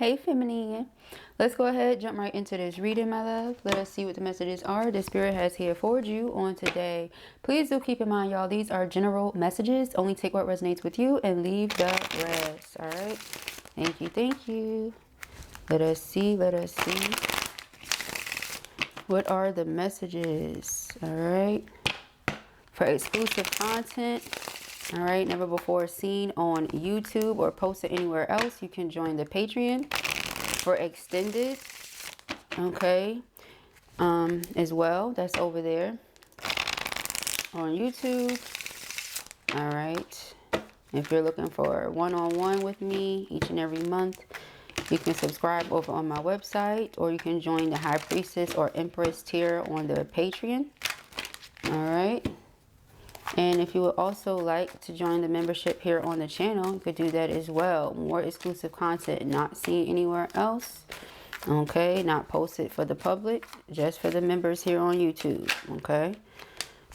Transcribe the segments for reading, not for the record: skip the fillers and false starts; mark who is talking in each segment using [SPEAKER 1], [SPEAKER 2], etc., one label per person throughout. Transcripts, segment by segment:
[SPEAKER 1] Hey feminine, let's go ahead, jump right into this reading, my love. Let us see what the messages are the spirit has here for you on today. Please do keep in mind, y'all, these are general messages. Only take what resonates with you and leave the rest. All right, thank you, thank you. Let us see what are the messages. All right, for exclusive content. All right, never before seen on YouTube or posted anywhere else, you can join the Patreon for extended, okay, as well. That's over there on YouTube. All right, if you're looking for one-on-one with me each and every month, you can subscribe over on my website, or you can join the High Priestess or Empress tier on the Patreon. All right. And if you would also like to join the membership here on the channel, you could do that as well. More exclusive content not seen anywhere else. Okay, not posted for the public, just for the members here on YouTube. Okay,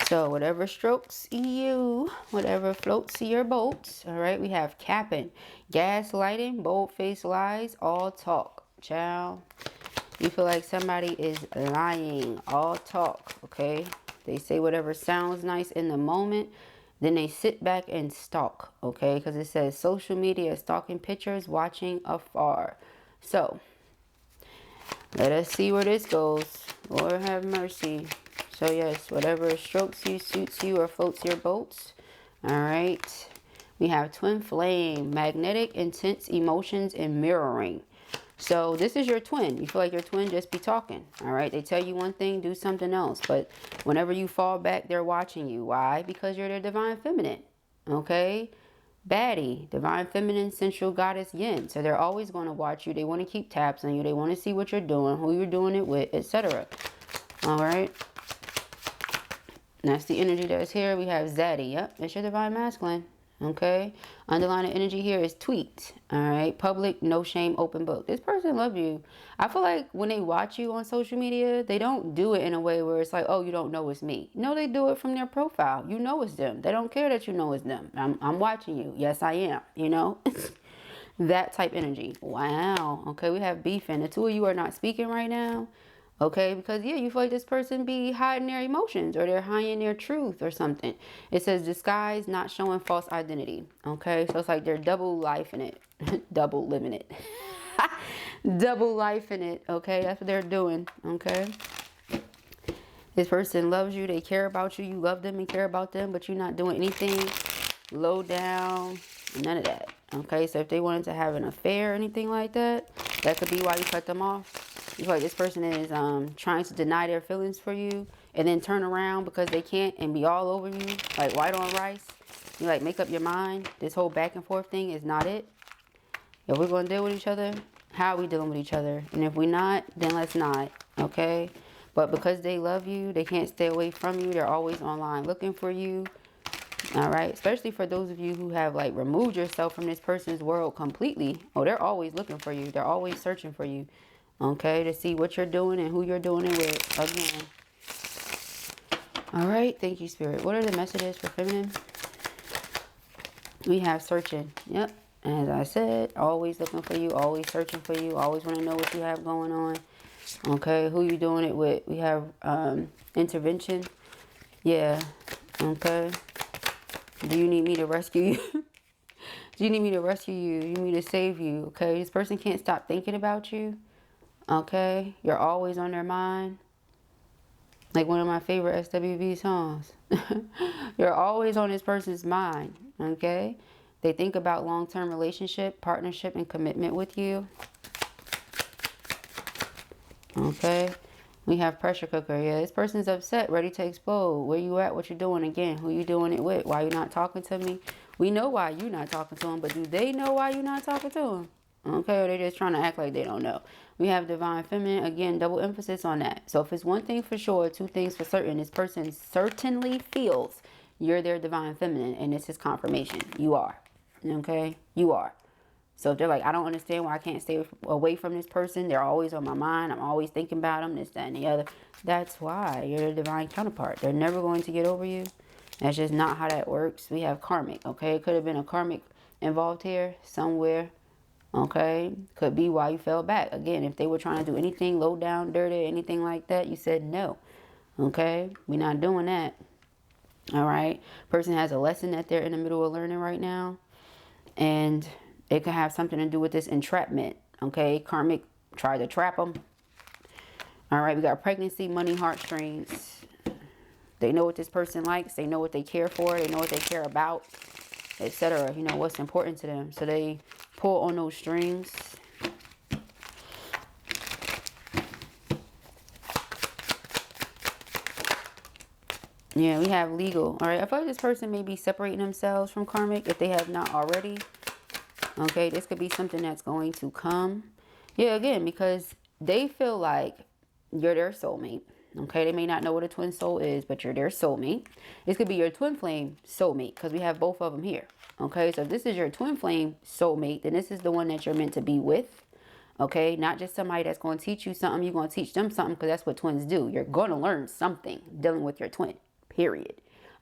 [SPEAKER 1] so whatever strokes you, whatever floats your boat. All right, we have capping, gaslighting, bold-faced lies, all talk. Child, you feel like somebody is lying, all talk. Okay. They say whatever sounds nice in the moment, then they sit back and stalk, okay? Because it says social media, stalking pictures, watching afar. So, let us see where this goes. Lord have mercy. So, yes, whatever strokes you, suits you, or floats your boats. All right. We have twin flame, magnetic, intense emotions, and mirroring. So this is your twin. You feel like your twin just be talking. All right. They tell you one thing, do something else. But whenever you fall back, they're watching you. Why? Because you're their divine feminine. Okay. Baddie, divine feminine, sensual goddess yin. So they're always going to watch you. They want to keep tabs on you. They want to see what you're doing, who you're doing it with, etc. All right. That's the energy that's here. We have Zaddy. Yep. It's your divine masculine. Okay, underlying energy here is tweaked. All right, public, no shame, open book. This person loves you. I feel like when they watch you on social media, they don't do it in a way where it's like, oh, you don't know it's me. No, they do it from their profile. You know it's them. They don't care that you know it's them. I'm watching you. Yes, I am. You know, that type energy. Wow. Okay, we have beefing. The two of you are not speaking right now. Okay, because yeah, you feel like this person be hiding their emotions, or they're hiding their truth or something. It says disguise, not showing false identity. Okay, so it's like they're double life in it. Double living it. Double life in it. Okay, that's what they're doing. Okay, this person loves you, they care about you, you love them and care about them, but you're not doing anything low down, none of that. Okay, so if they wanted to have an affair or anything like that, that could be why you cut them off. You feel like this person is trying to deny their feelings for you, and then turn around because they can't and be all over you like white on rice. You like make up your mind. This whole back and forth thing is not it. If we're going to deal with each other, how are we dealing with each other? And if we're not, then let's not. Okay, but because they love you, they can't stay away from you. They're always online looking for you. All right, especially for those of you who have like removed yourself from this person's world completely. Oh, they're always looking for you. They're always searching for you. Okay, to see what you're doing and who you're doing it with again. All right, thank you, Spirit. What are the messages for feminine? We have searching. Yep, as I said, always looking for you, always searching for you, always want to know what you have going on. Okay, who you doing it with? We have intervention. Yeah, okay. Do you need me to rescue you? Do you need me to rescue you? You need me to save you? Okay, this person can't stop thinking about you. Okay, you're always on their mind. Like one of my favorite SWV songs. You're always on this person's mind. Okay, they think about long-term relationship, partnership, and commitment with you. Okay, we have pressure cooker. Yeah, this person's upset, ready to explode. Where you at? What you doing again? Who you doing it with? Why you not talking to me? We know why you not talking to them, but do they know why you not talking to them? Okay, or they're just trying to act like they don't know. We have divine feminine. Again, double emphasis on that. So if it's one thing for sure, two things for certain, this person certainly feels you're their divine feminine, and this is confirmation. You are. Okay, you are. So if they're like, I don't understand why I can't stay away from this person. They're always on my mind. I'm always thinking about them, this, that, and the other. That's why you're the divine counterpart. They're never going to get over you. That's just not how that works. We have karmic. Okay, it could have been a karmic involved here somewhere. Okay, could be why you fell back. Again, if they were trying to do anything low down, dirty, anything like that, you said no. Okay, we're not doing that. All right, person has a lesson that they're in the middle of learning right now, and it could have something to do with this entrapment. Okay, karmic tried to trap them. All right, we got pregnancy, money, heartstrings. They know what this person likes. They know what they care for. They know what they care about, etc. You know, what's important to them. So they pull on those strings. Yeah, we have legal. All right, I feel like this person may be separating themselves from karmic if they have not already. Okay, this could be something that's going to come. Yeah, again, because they feel like you're their soulmate. Okay, they may not know what a twin soul is, but you're their soulmate. This could be your twin flame soulmate, because we have both of them here. Okay, so if this is your twin flame soulmate, then this is the one that you're meant to be with. Okay, not just somebody that's going to teach you something. You're going to teach them something, because that's what twins do. You're going to learn something dealing with your twin, period.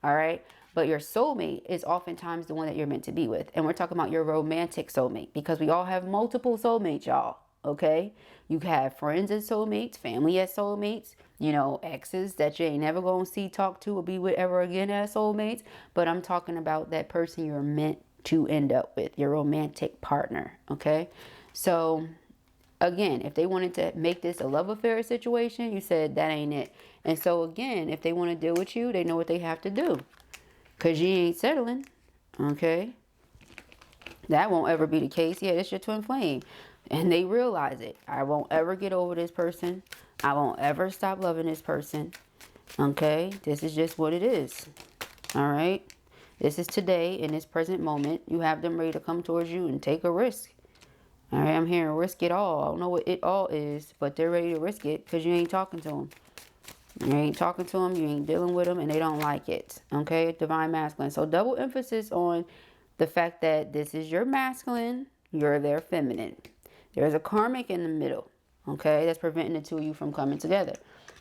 [SPEAKER 1] All right, but your soulmate is oftentimes the one that you're meant to be with. And we're talking about your romantic soulmate, because we all have multiple soulmates, y'all. Okay, you have friends as soulmates, family as soulmates, you know, exes that you ain't never gonna see, talk to, or be with ever again as soulmates. But I'm talking about that person you're meant to end up with, your romantic partner. Okay, so again, if they wanted to make this a love affair situation, you said that ain't it. And so again, if they want to deal with you, they know what they have to do, because you ain't settling. Okay, that won't ever be the case. Yeah, it's your twin flame. And they realize it. I won't ever get over this person. I won't ever stop loving this person. Okay? This is just what it is. All right? This is today, in this present moment. You have them ready to come towards you and take a risk. All right? I'm hearing risk it all. I don't know what it all is, but they're ready to risk it because you ain't talking to them. You ain't talking to them. You ain't dealing with them, and they don't like it. Okay? Divine masculine. So double emphasis on the fact that this is your masculine. You're their feminine. There's a karmic in the middle, okay, that's preventing the two of you from coming together.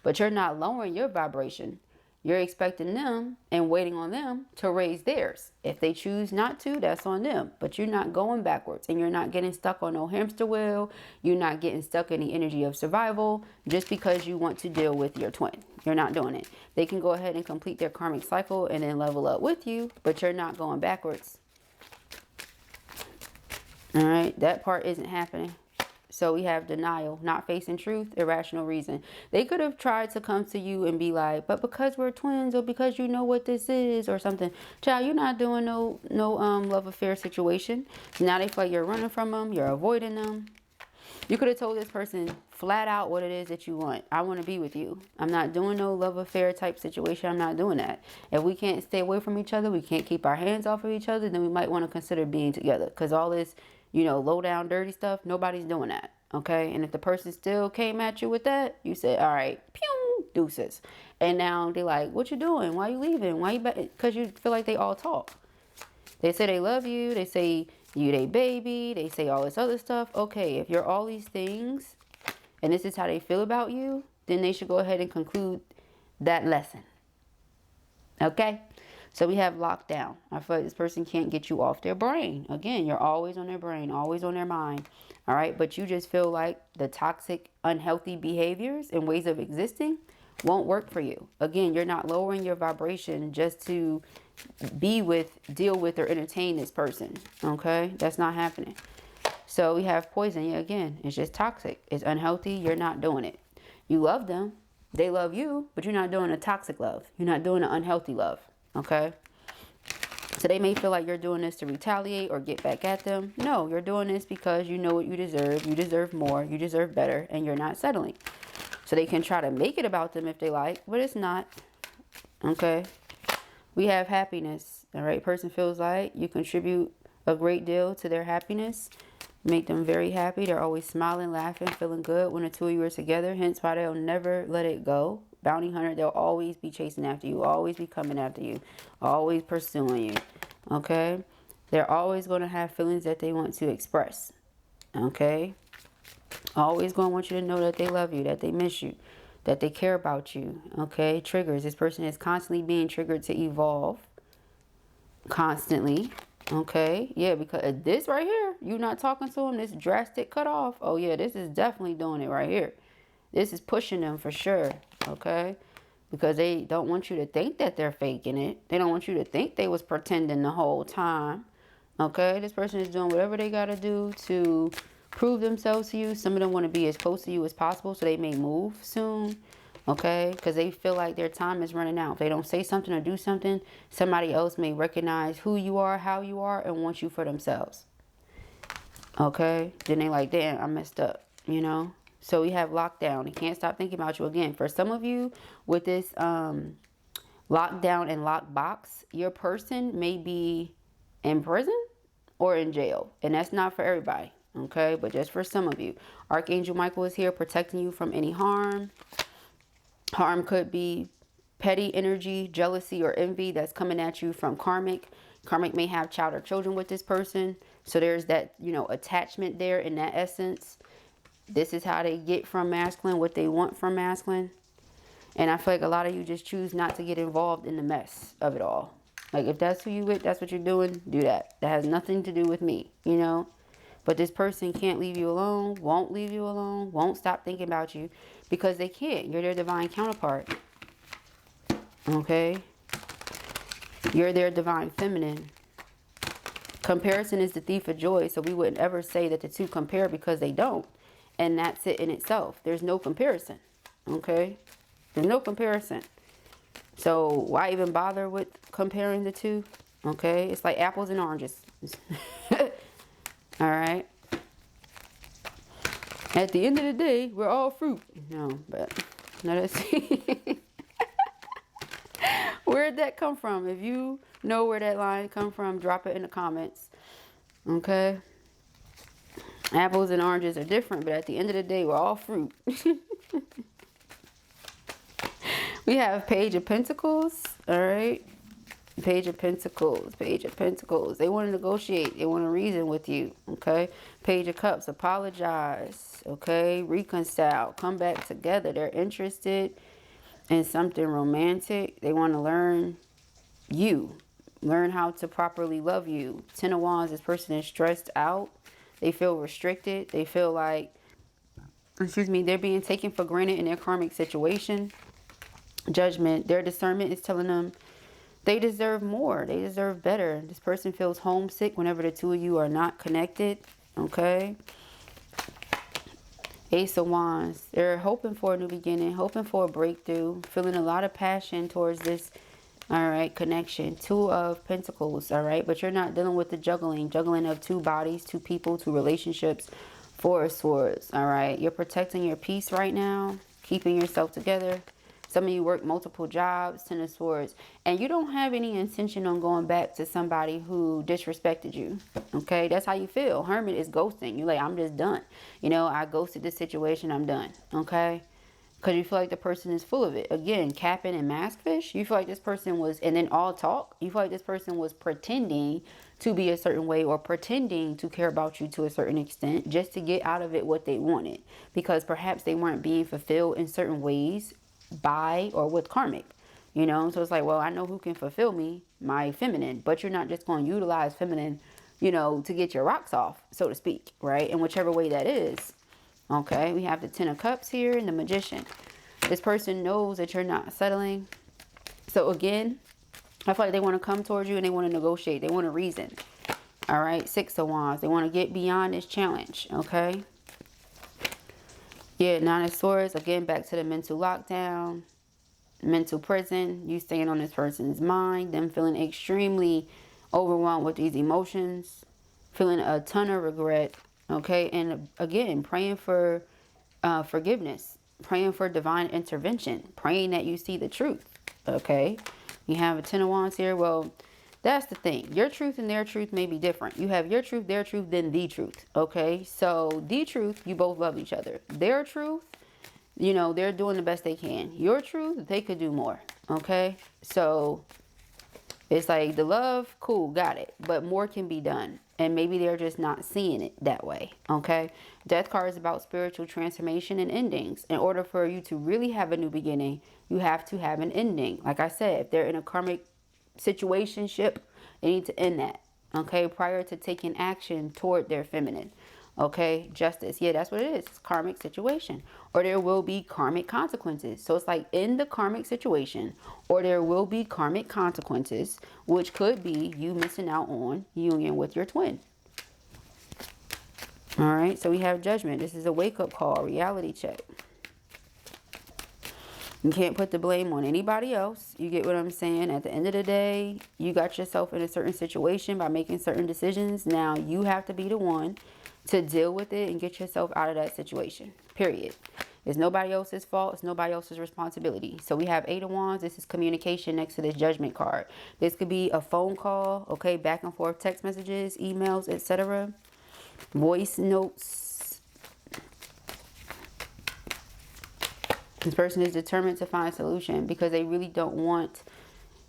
[SPEAKER 1] But you're not lowering your vibration. You're expecting them and waiting on them to raise theirs. If they choose not to, that's on them. But you're not going backwards, and you're not getting stuck on no hamster wheel. You're not getting stuck in the energy of survival just because you want to deal with your twin. You're not doing it. They can go ahead and complete their karmic cycle and then level up with you, but you're not going backwards. All right, that part isn't happening. So we have denial, not facing truth, irrational reason. They could have tried to come to you and be like, but because we're twins, or because you know what this is, or something. Child, you're not doing no love affair situation. Now they feel like you're running from them, you're avoiding them. You could have told this person flat out what it is that you want. I want to be with you. I'm not doing no love affair type situation. I'm not doing that. If we can't stay away from each other, we can't keep our hands off of each other, then we might want to consider being together. Because all this, you know, low down dirty stuff, nobody's doing that. Okay, and if the person still came at you with that, you said, all right, pew, deuces. And now they're like, what you doing? Why you leaving? Why you back? Because you feel like they all talk. They say they love you. They say you they baby. They say all this other stuff. Okay, if you're all these things and this is how they feel about you, then they should go ahead and conclude that lesson. Okay? So we have lockdown. I feel like this person can't get you off their brain. Again, you're always on their brain, always on their mind. All right? But you just feel like the toxic, unhealthy behaviors and ways of existing won't work for you. Again, you're not lowering your vibration just to be with, deal with, or entertain this person. Okay? That's not happening. So we have poison. Yeah, again, it's just toxic. It's unhealthy. You're not doing it. You love them. They love you, but you're not doing a toxic love. You're not doing an unhealthy love. Okay? So they may feel like you're doing this to retaliate or get back at them. No, you're doing this because you know what you deserve. You deserve more. You deserve better. And you're not settling. So they can try to make it about them if they like, but it's not. Okay? We have happiness. The right person feels like you contribute a great deal to their happiness. Make them very happy. They're always smiling, laughing, feeling good when the two of you are together. Hence why they'll never let it go. Bounty hunter, they'll always be chasing after you, always be coming after you, always pursuing you. Okay? They're always going to have feelings that they want to express. Okay? Always going to want you to know that they love you, that they miss you, that they care about you. Okay? Triggers. This person is constantly being triggered to evolve. Constantly. Okay, yeah, because this right here, you not talking to them, this drastic cutoff. Oh yeah, this is definitely doing it right here. This is pushing them for sure, okay? Because they don't want you to think that they're faking it. They don't want you to think they was pretending the whole time, okay? This person is doing whatever they got to do to prove themselves to you. Some of them want to be as close to you as possible, so they may move soon, okay? Because they feel like their time is running out. If they don't say something or do something, somebody else may recognize who you are, how you are, and want you for themselves, okay? Then they like, damn, I messed up, you know? So we have lockdown. He can't stop thinking about you again. For some of you with this lockdown and lockbox, your person may be in prison or in jail. And that's not for everybody, okay? But just for some of you. Archangel Michael is here protecting you from any harm. Harm could be petty energy, jealousy, or envy that's coming at you from karmic. Karmic may have child or children with this person. So there's that, you know, attachment there in that essence. This is how they get from masculine, what they want from masculine. And I feel like a lot of you just choose not to get involved in the mess of it all. Like, if that's who you with, that's what you're doing, do that. That has nothing to do with me, you know. But this person can't leave you alone, won't leave you alone, won't stop thinking about you. Because they can't. You're their divine counterpart. Okay? You're their divine feminine. Comparison is the thief of joy. So we wouldn't ever say that the two compare, because they don't. And that's it in itself. There's no comparison. Okay? There's no comparison. So why even bother with comparing the two? Okay? It's like apples and oranges. Alright? At the end of the day, we're all fruit. No, but let us see. Where'd that come from? If you know where that line come from, drop it in the comments. Okay? Apples and oranges are different, but at the end of the day, we're all fruit. We have Page of Pentacles, all right? Page of Pentacles, Page of Pentacles. They want to negotiate. They want to reason with you, okay? Page of Cups, apologize, okay? Reconcile, come back together. They're interested in something romantic. They want to learn you, learn how to properly love you. Ten of Wands, this person is stressed out. They feel restricted. They feel like, excuse me, they're being taken for granted in their karmic situation. Judgment. Their discernment is telling them they deserve more. They deserve better. This person feels homesick whenever the two of you are not connected. Okay. Ace of Wands. They're hoping for a new beginning, hoping for a breakthrough, feeling a lot of passion towards this, all right, connection. Two of Pentacles, all right? But you're not dealing with the juggling of two bodies, two people, two relationships. Four of Swords, all right? You're protecting your peace right now, keeping yourself together. Some of you work multiple jobs. Ten of Swords. And you don't have any intention on going back to somebody who disrespected you, okay? That's how you feel. Hermit is ghosting. You're like, I'm just done. You know, I ghosted this situation. I'm done, okay? Because you feel like the person is full of it. Again, capping and mask fish. You feel like this person was, and then all talk. You feel like this person was pretending to be a certain way, or pretending to care about you to a certain extent, just to get out of it what they wanted. Because perhaps they weren't being fulfilled in certain ways by or with karmic. You know, so it's like, well, I know who can fulfill me, my feminine. But you're not just going to utilize feminine, you know, to get your rocks off, so to speak, right? In whichever way that is. Okay, we have the Ten of Cups here and the Magician. This person knows that you're not settling. So again, I feel like they want to come towards you and they want to negotiate. They want to reason. All right, Six of Wands. They want to get beyond this challenge. Okay. Yeah, Nine of Swords. Again, back to the mental lockdown, mental prison. You staying on this person's mind. Them feeling extremely overwhelmed with these emotions. Feeling a ton of regret. Okay, and again, praying for forgiveness, praying for divine intervention, praying that you see the truth. Okay, you have a Ten of Wands here. Well, that's the thing. Your truth and their truth may be different. You have your truth, their truth, then the truth. Okay, so the truth, you both love each other. Their truth, you know, they're doing the best they can. Your truth, they could do more. Okay, so it's like the love, cool, got it, but more can be done. And maybe they're just not seeing it that way, okay? Death card is about spiritual transformation and endings. In order for you to really have a new beginning, you have to have an ending. Like I said, if they're in a karmic situationship, they need to end that, okay, prior to taking action toward their feminine. Okay, justice. Yeah, that's what it is. It's a karmic situation. Or there will be karmic consequences. So it's like in the karmic situation, or there will be karmic consequences, which could be you missing out on union with your twin. All right, so we have judgment. This is a wake-up call, reality check. You can't put the blame on anybody else. You get what I'm saying? At the end of the day, you got yourself in a certain situation by making certain decisions. Now you have to be the one to deal with it and get yourself out of that situation. Period. It's nobody else's fault. It's nobody else's responsibility. So we have 8 of Wands. This is communication next to this judgment card. This could be a phone call, okay, back and forth text messages, emails, etc. Voice notes. This person is determined to find a solution because they really don't want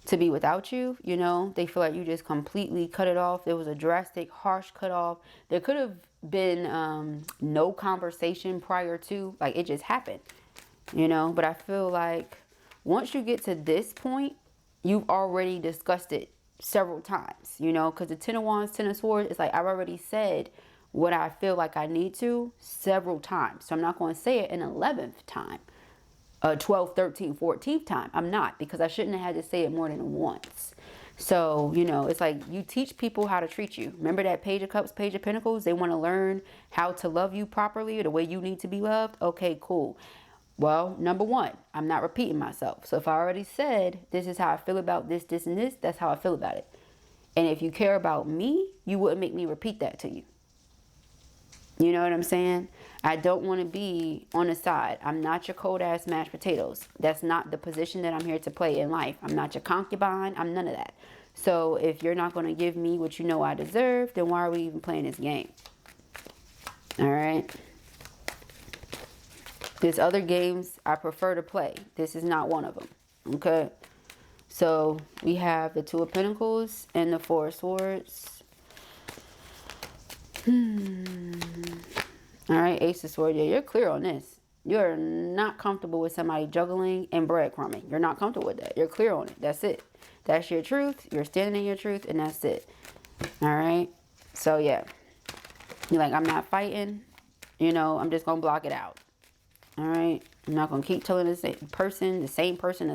[SPEAKER 1] to be without you. You know, they feel like you just completely cut it off. There was a drastic, harsh cut off. There could have been no conversation prior to, like it just happened, you know. But I feel like once you get to this point, you've already discussed it several times, you know, because the 10 of Wands, 10 of Swords, it's like I've already said what I feel like I need to several times. So I'm not going to say it an 11th time. 12th, 13th, 14th time. I'm not, because I shouldn't have had to say it more than once. So, you know, it's like you teach people how to treat you. Remember that Page of Cups, Page of Pentacles? They want to learn how to love you properly or the way you need to be loved. Okay, cool. Well, number one, I'm not repeating myself. So if I already said, this is how I feel about this, this, and this, that's how I feel about it. And if you care about me, you wouldn't make me repeat that to you. You know what I'm saying? I don't want to be on the side. I'm not your cold ass mashed potatoes. That's not the position that I'm here to play in life. I'm not your concubine. I'm none of that. So if you're not going to give me what you know I deserve, then why are we even playing this game? All right. There's other games I prefer to play. This is not one of them. Okay. So we have the 2 of Pentacles and the 4 of Swords. All right, Ace of Swords. Yeah, you're clear on this. You're not comfortable with somebody juggling and breadcrumbing. You're not comfortable with that. You're clear on it. That's it. That's your truth. You're standing in your truth, and that's it. All right. So yeah, you're like, I'm not fighting. You know, I'm just gonna block it out. All right. I'm not gonna keep telling the same person, the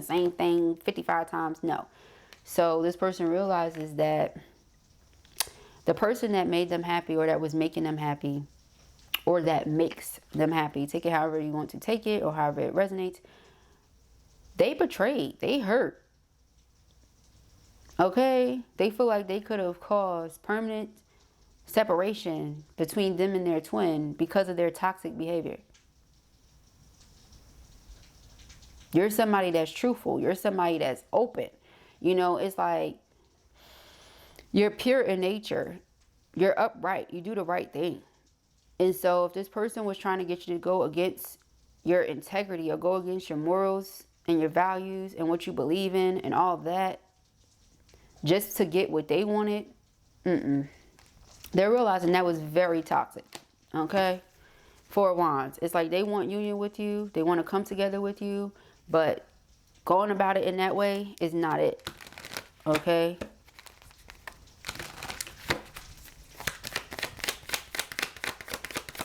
[SPEAKER 1] same thing 55 times. No. So this person realizes that the person that made them happy, or that was making them happy, or that makes them happy, take it however you want to take it or however it resonates, they betrayed, they hurt. Okay? They feel like they could have caused permanent separation between them and their twin because of their toxic behavior. You're somebody that's truthful. You're somebody that's open. You know, it's like you're pure in nature. You're upright. You do the right thing. And so if this person was trying to get you to go against your integrity or go against your morals and your values and what you believe in and all of that, just to get what they wanted, they're realizing that was very toxic. Okay? 4 of Wands. It's like they want union with you. They want to come together with you. But going about it in that way is not it. Okay?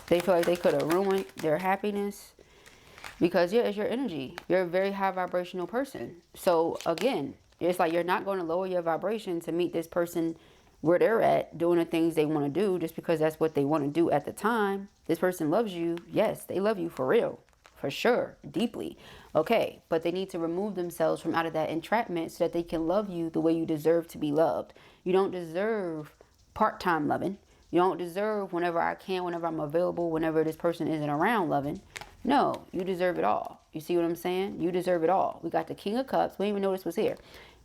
[SPEAKER 1] They feel like they could have ruined their happiness because, yeah, it's your energy. You're a very high vibrational person. So, again, it's like you're not going to lower your vibration to meet this person where they're at, doing the things they want to do just because that's what they want to do at the time. This person loves you. Yes, they love you for real. For sure. Deeply. Okay. But they need to remove themselves from out of that entrapment so that they can love you the way you deserve to be loved. You don't deserve part-time loving. You don't deserve whenever I can, whenever I'm available, whenever this person isn't around loving. No, you deserve it all. You see what I'm saying? You deserve it all. We got the King of Cups. We didn't even know this was here.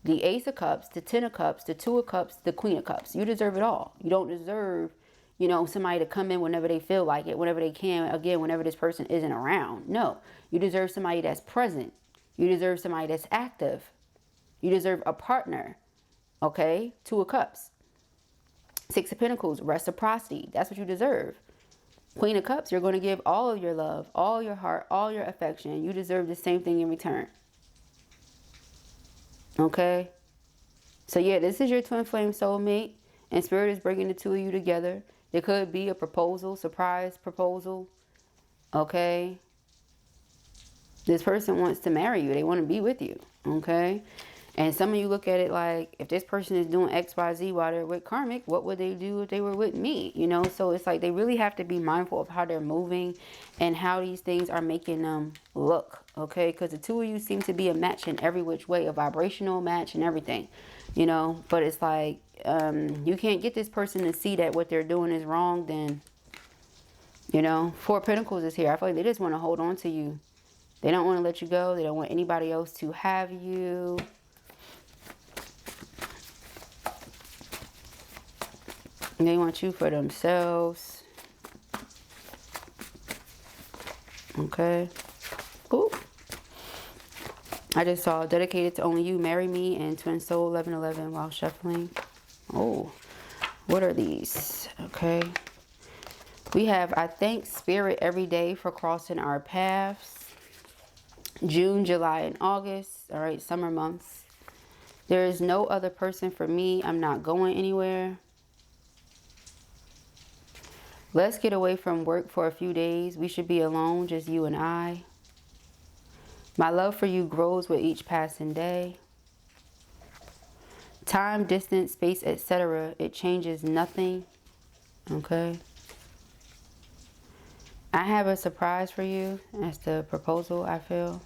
[SPEAKER 1] The Ace of Cups, the 10 of Cups, the 2 of Cups, the Queen of Cups. You deserve it all. You don't deserve, you know, somebody to come in whenever they feel like it, whenever they can, again, whenever this person isn't around. No, you deserve somebody that's present. You deserve somebody that's active. You deserve a partner. Okay? 2 of Cups. 6 of Pentacles, reciprocity. That's what you deserve. Queen of Cups, you're going to give all of your love, all your heart, all your affection. You deserve the same thing in return. Okay? So yeah, this is your twin flame soulmate. And Spirit is bringing the two of you together. There could be a proposal, surprise proposal. Okay. This person wants to marry you. They want to be with you. Okay. And some of you look at it like, if this person is doing X, Y, Z while they're with karmic, what would they do if they were with me? You know, so it's like they really have to be mindful of how they're moving and how these things are making them look. Okay. Because the two of you seem to be a match in every which way, a vibrational match and everything, you know. But it's like, you can't get this person to see that what they're doing is wrong. Then, you know, Four of Pentacles is here. I feel like they just want to hold on to you. They don't want to let you go. They don't want anybody else to have you. They want you for themselves. Okay. Ooh. I just saw dedicated to only you, marry me, and twin soul 1111 while shuffling. Oh, what are these? Okay. We have, I thank Spirit every day for crossing our paths. June, July, and August. All right, summer months. There is no other person for me. I'm not going anywhere. Let's get away from work for a few days. We should be alone, just you and I. My love for you grows with each passing day. Time, distance, space, etc. It changes nothing. Okay. I have a surprise for you. That's the proposal, I feel.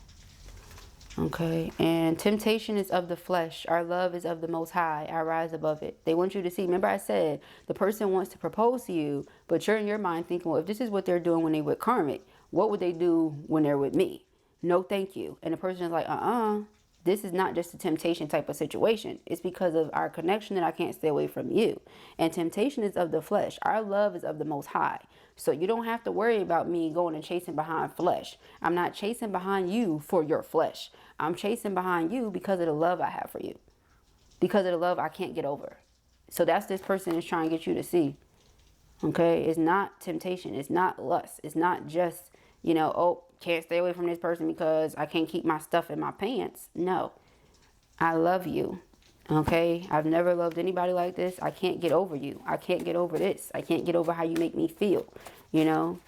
[SPEAKER 1] Okay. And temptation is of the flesh. Our love is of the Most High. I rise above it. They want you to see. Remember I said the person wants to propose to you, but you're in your mind thinking, well, if this is what they're doing when they're with karmic, what would they do when they're with me? No, thank you. And the person is like, this is not just a temptation type of situation. It's because of our connection that I can't stay away from you. And temptation is of the flesh. Our love is of the Most High. So you don't have to worry about me going and chasing behind flesh. I'm not chasing behind you for your flesh. I'm chasing behind you because of the love I have for you. Because of the love I can't get over. So that's this person is trying to get you to see. Okay? It's not temptation. It's not lust. It's not just, you know, oh, can't stay away from this person because I can't keep my stuff in my pants. No. I love you. Okay? I've never loved anybody like this. I can't get over you. I can't get over this. I can't get over how you make me feel. You know?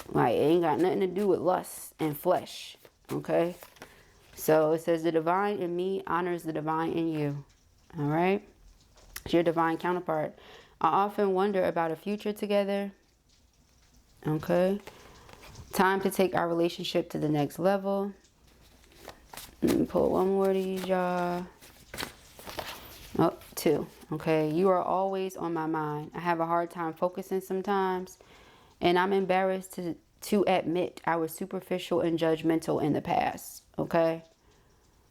[SPEAKER 1] Like, it ain't got nothing to do with lust and flesh. Okay? So it says the divine in me honors the divine in you. All right? It's your divine counterpart. I often wonder about a future together. Okay? Time to take our relationship to the next level. Let me pull one more of these, y'all. Oh, two. Okay. You are always on my mind. I have a hard time focusing sometimes. And I'm embarrassed to admit I was superficial and judgmental in the past. Okay.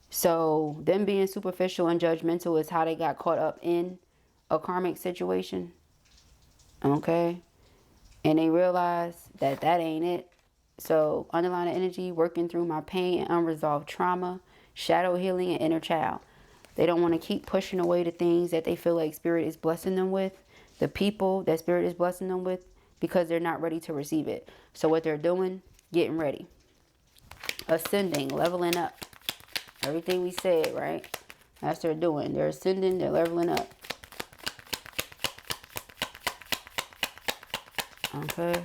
[SPEAKER 1] So them being superficial and judgmental is how they got caught up in a karmic situation. Okay. And they realized that that ain't it. So underlying energy, working through my pain and unresolved trauma, shadow healing, and inner child. They don't want to keep pushing away the things that they feel like Spirit is blessing them with, the people that Spirit is blessing them with, because they're not ready to receive it. So what they're doing, getting ready. Ascending, leveling up. Everything we said, right? That's what they're doing. They're ascending, they're leveling up. Okay.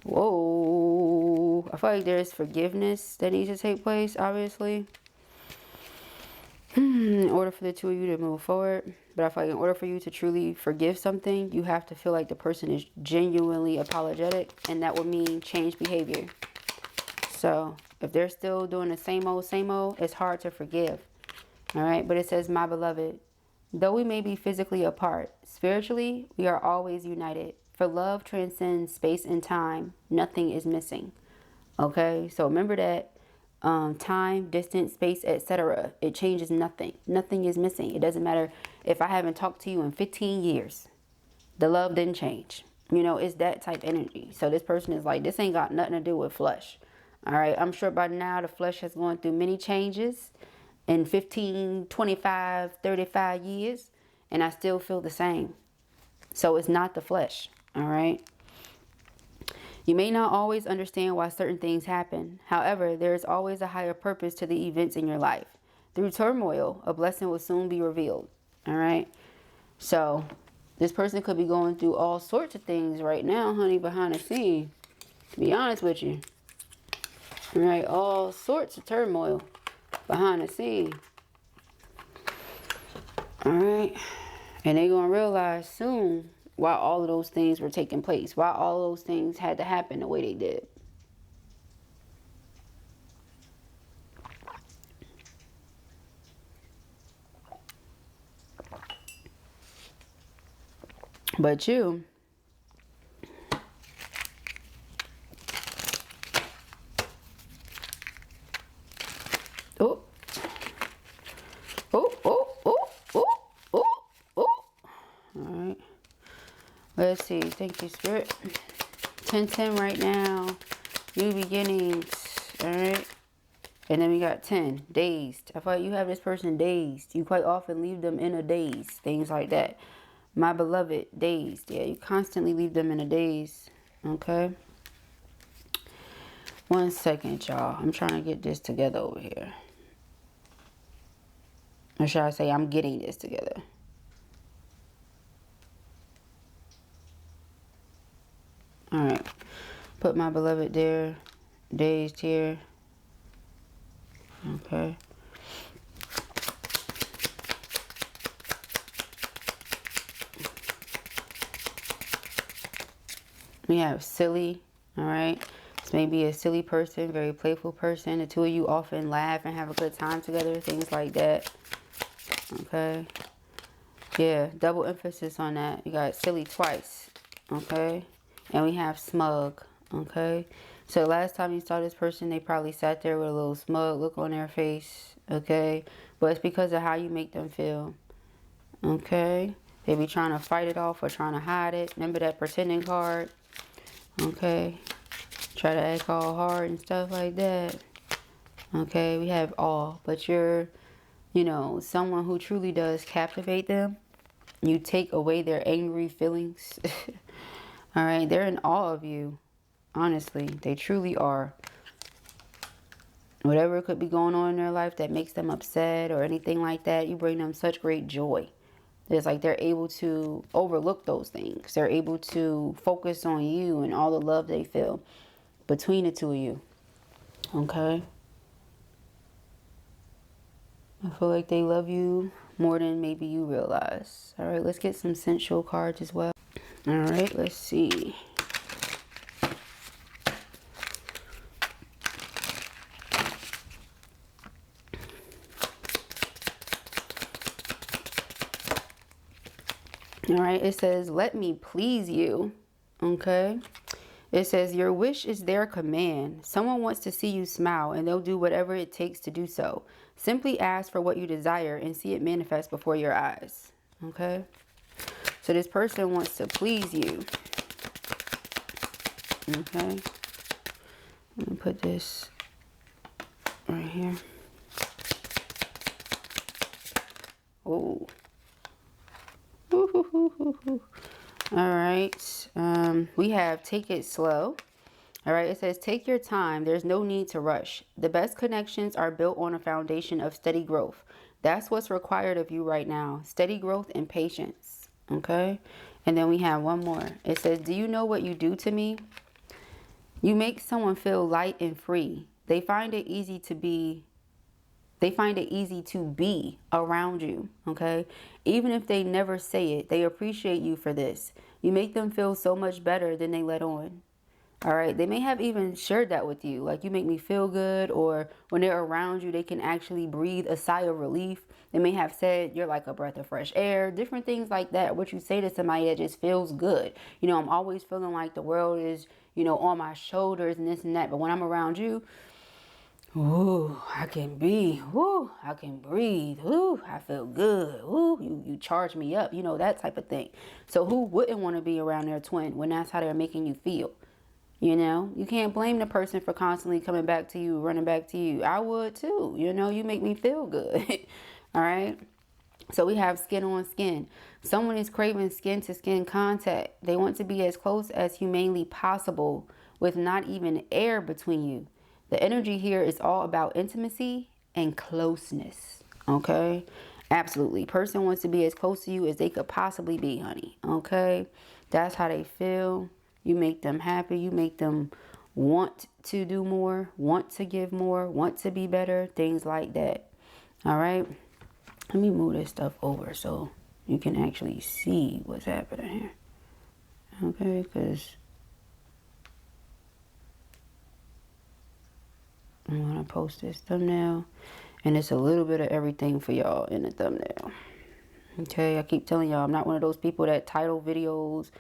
[SPEAKER 1] Whoa. I feel like there's forgiveness that needs to take place, obviously. In order for the two of you to move forward. But I feel like in order for you to truly forgive something, you have to feel like the person is genuinely apologetic. And that would mean change behavior. So if they're still doing the same old, it's hard to forgive. All right. But it says, my beloved, though we may be physically apart, spiritually, we are always united. For love transcends space and time. Nothing is missing. Okay. So remember that. Time, distance, space, etc. It changes nothing. Nothing is missing. It doesn't matter if I haven't talked to you in 15 years. The love didn't change. You know, it's that type energy. So this person is like, this ain't got nothing to do with flesh. All right. I'm sure by now the flesh has gone through many changes in 15, 25, 35 years. And I still feel the same. So it's not the flesh. All right. You may not always understand why certain things happen. However, there is always a higher purpose to the events in your life. Through turmoil, a blessing will soon be revealed. All right. So this person could be going through all sorts of things right now, honey, behind the scene. To be honest with you. All right, all sorts of turmoil behind the scene. All right. And they're going to realize soon why all of those things were taking place. Why all those things had to happen the way they did. But you, oh, oh, oh, oh, oh, oh, oh. All right. Let's see. Thank you, Spirit. 10-10 right now. New beginnings. All right. And then we got 10. Dazed. I feel like you have this person dazed. You quite often leave them in a daze. Things like that. My beloved, dazed. Yeah, you constantly leave them in a daze. Okay. 1 second, y'all. I'm trying to get this together over here. Or should I say I'm getting this together? Alright. Put my beloved there. Dazed here. Okay. We have silly. Alright. This may be a silly person, very playful person. The two of you often laugh and have a good time together. Things like that. Okay. Yeah, double emphasis on that. You got silly twice. Okay. And we have smug. Okay. So last time you saw this person, they probably sat there with a little smug look on their face. Okay. But it's because of how you make them feel. Okay. They be trying to fight it off or trying to hide it. Remember that pretending card? Okay. Try to act all hard and stuff like that. Okay. We have all. But you're, you know, someone who truly does captivate them. You take away their angry feelings. All right. They're in awe of you. Honestly. They truly are. Whatever could be going on in their life that makes them upset or anything like that, you bring them such great joy. It's like they're able to overlook those things. They're able to focus on you and all the love they feel between the two of you. Okay? I feel like they love you more than maybe you realize. All right, let's get some sensual cards as well. All right, let's see. All right, it says, let me please you. Okay. It says, your wish is their command. Someone wants to see you smile and they'll do whatever it takes to do so. Simply ask for what you desire and see it manifest before your eyes. Okay. So this person wants to please you. Okay. Let me put this right here. Oh. All right. We have take it slow. All right. It says take your time. There's no need to rush. The best connections are built on a foundation of steady growth. That's what's required of you right now. Steady growth and patience. Okay. And then we have one more. It says, do you know what you do to me? You make someone feel light and free. They find it easy to be around you, okay? Even if they never say it, they appreciate you for this. You make them feel so much better than they let on. All right, they may have even shared that with you. Like, you make me feel good, or when they're around you, they can actually breathe a sigh of relief. They may have said, you're like a breath of fresh air, different things like that. What you say to somebody that just feels good. You know, I'm always feeling like the world is, you know, on my shoulders and this and that. But when I'm around you, ooh, I can be, ooh, I can breathe, ooh, I feel good, ooh, you charge me up, you know, that type of thing. So who wouldn't want to be around their twin when that's how they're making you feel? You know, you can't blame the person for constantly coming back to you, running back to you. I would too, you know, you make me feel good. All right. So we have skin on skin. Someone is craving skin to skin contact. They want to be as close as humanly possible with not even air between you. The energy here is all about intimacy and closeness. Okay. Absolutely. Person wants to be as close to you as they could possibly be, honey. Okay? That's how they feel. You make them happy. You make them want to do more, want to give more, want to be better, things like that. All right? Let me move this stuff over so you can actually see what's happening here. Okay? Because I'm going to post this thumbnail. And it's a little bit of everything for y'all in the thumbnail. Okay, I keep telling y'all, I'm not one of those people that title videos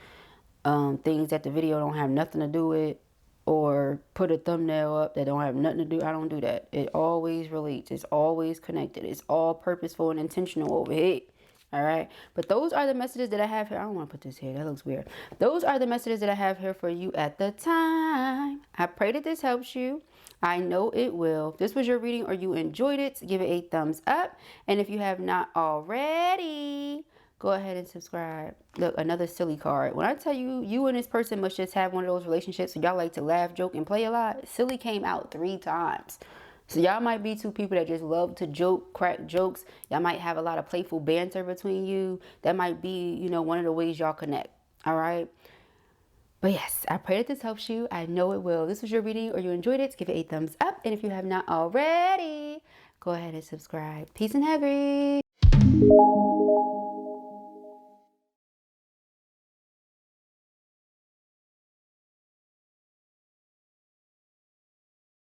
[SPEAKER 1] things that the video don't have nothing to do with, or put a thumbnail up that don't have nothing to do. I don't do that. It always relates. It's always connected. It's all purposeful and intentional over here. All right. But those are the messages that I have here. I don't want to put this here. That looks weird. Those are the messages that I have here for you at the time. I pray that this helps you. I know it will. If this was your reading or you enjoyed it, give it a thumbs up. And if you have not already, go ahead and subscribe. Look, another silly card. When I tell you, you and this person must just have one of those relationships where y'all like to laugh, joke, and play a lot. Silly came out 3 times. So y'all might be 2 people that just love to joke, crack jokes. Y'all might have a lot of playful banter between you. That might be, you know, one of the ways y'all connect. All right. But yes, I pray that this helps you. I know it will. If this was your reading or you enjoyed it, give it a thumbs up. And if you have not already, go ahead and subscribe. Peace and heavy.